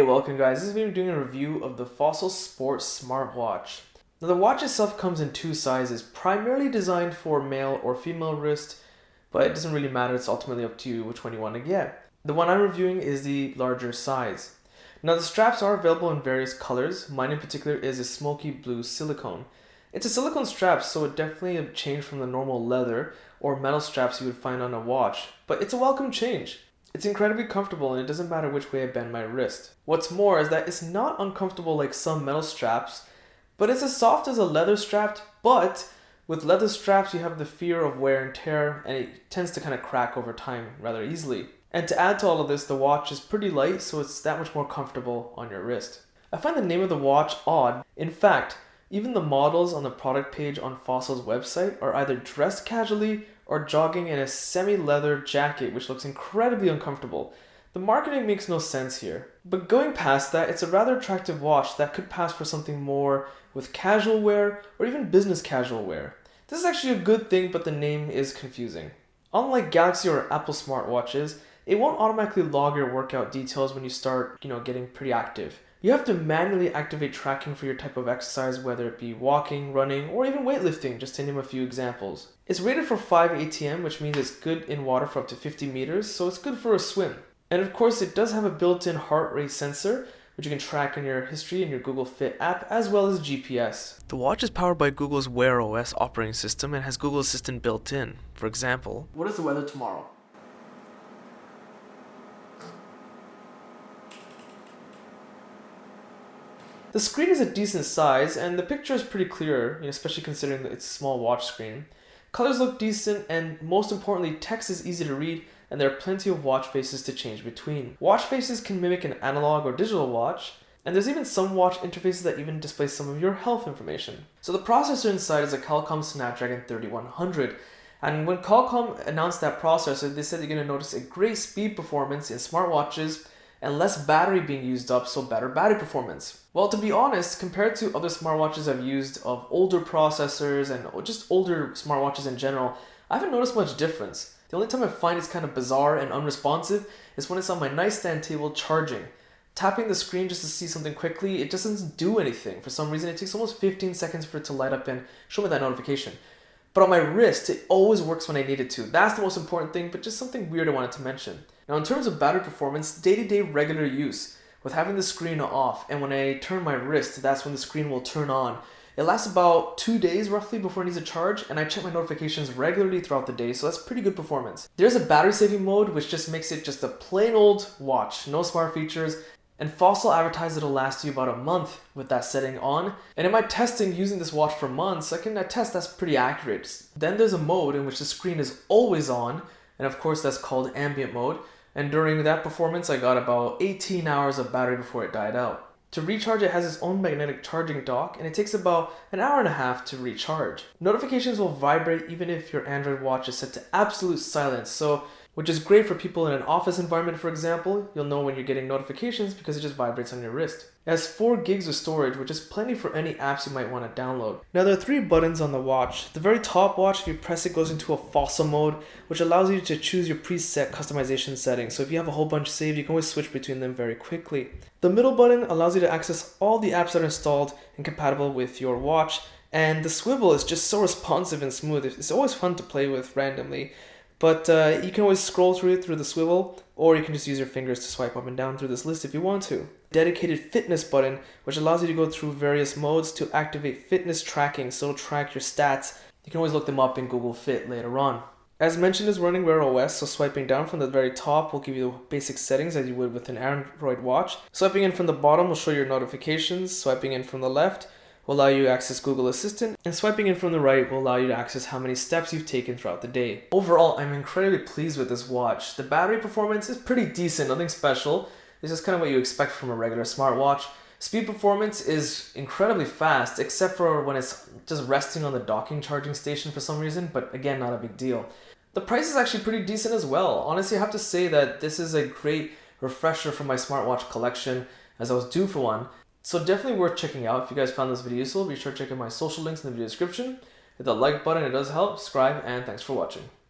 welcome guys. This is me doing a review of the Fossil Sport Smartwatch. Now the watch itself comes in two sizes, primarily designed for male or female wrist, but it doesn't really matter, it's ultimately up to you which one you want to get. The one I'm reviewing is the larger size. Now the straps are available in various colors. Mine in particular is a smoky blue silicone. It's a silicone strap, so it definitely a change from the normal leather or metal straps you would find on a watch, but it's a welcome change. It's incredibly comfortable and it doesn't matter which way I bend my wrist. What's more is that it's not uncomfortable like some metal straps, but it's as soft as a leather strap, but with leather straps you have the fear of wear and tear and it tends to kind of crack over time rather easily. And to add to all of this, the watch is pretty light, so it's that much more comfortable on your wrist. I find the name of the watch odd. In fact, even the models on the product page on Fossil's website are either dressed casually or jogging in a semi-leather jacket, which looks incredibly uncomfortable. The marketing makes no sense here. But going past that, it's a rather attractive watch that could pass for something more with casual wear or even business casual wear. This is actually a good thing, but the name is confusing. Unlike Galaxy or Apple smartwatches, it won't automatically log your workout details when you start, getting pretty active. You have to manually activate tracking for your type of exercise, whether it be walking, running, or even weightlifting, just to name a few examples. It's rated for 5 ATM, which means it's good in water for up to 50 meters, so it's good for a swim. And of course, it does have a built-in heart rate sensor, which you can track in your history in your Google Fit app, as well as GPS. The watch is powered by Google's Wear OS operating system and has Google Assistant built in. For example, what is the weather tomorrow? The screen is a decent size and the picture is pretty clear, especially considering that it's a small watch screen. Colors look decent and most importantly, text is easy to read and there are plenty of watch faces to change between. Watch faces can mimic an analog or digital watch, and there's even some watch interfaces that even display some of your health information. So the processor inside is a Qualcomm Snapdragon 3100. And when Qualcomm announced that processor, they said you're going to notice a great speed performance in smartwatches and less battery being used up, so better battery performance. Well, to be honest, compared to other smartwatches I've used of older processors and just older smartwatches in general, I haven't noticed much difference. The only time I find it's kind of bizarre and unresponsive is when it's on my nightstand table charging. Tapping the screen just to see something quickly, it just doesn't do anything. For some reason, it takes almost 15 seconds for it to light up and show me that notification. But on my wrist, it always works when I need it to. That's the most important thing, but just something weird I wanted to mention. Now in terms of battery performance, day-to-day regular use, with having the screen off, and when I turn my wrist, that's when the screen will turn on. It lasts about 2 days roughly before it needs a charge, and I check my notifications regularly throughout the day, so that's pretty good performance. There's a battery saving mode, which just makes it just a plain old watch, no smart features, and Fossil advertised it'll last you about a month with that setting on. And in my testing using this watch for months, I can attest that's pretty accurate. Then there's a mode in which the screen is always on, and of course that's called ambient mode. And during that performance, I got about 18 hours of battery before it died out. To recharge, it has its own magnetic charging dock, and it takes about an hour and a half to recharge. Notifications will vibrate even if your Android watch is set to absolute silence, which is great for people in an office environment, for example. You'll know when you're getting notifications because it just vibrates on your wrist. It has 4 gigs of storage, which is plenty for any apps you might want to download. Now there are 3 buttons on the watch. The very top watch, if you press it, goes into a Fossil mode, which allows you to choose your preset customization settings. So if you have a whole bunch saved, you can always switch between them very quickly. The middle button allows you to access all the apps that are installed and compatible with your watch. And the swivel is just so responsive and smooth. It's always fun to play with randomly. But you can always scroll through it through the swivel, or you can just use your fingers to swipe up and down through this list if you want to. Dedicated fitness button, which allows you to go through various modes to activate fitness tracking, so it'll track your stats. You can always look them up in Google Fit later on. As mentioned, is running Wear OS, so swiping down from the very top will give you the basic settings as you would with an Android watch. Swiping in from the bottom will show your notifications. Swiping in from the left will allow you to access Google Assistant, and swiping in from the right will allow you to access how many steps you've taken throughout the day. Overall, I'm incredibly pleased with this watch. The battery performance is pretty decent, nothing special. It's just kind of what you expect from a regular smartwatch. Speed performance is incredibly fast, except for when it's just resting on the docking charging station for some reason, but again, not a big deal. The price is actually pretty decent as well. Honestly, I have to say that this is a great refresher for my smartwatch collection, as I was due for one. So definitely worth checking out. If you guys found this video useful, be sure to check out my social links in the video description. Hit the like button, it does help. Subscribe, and thanks for watching.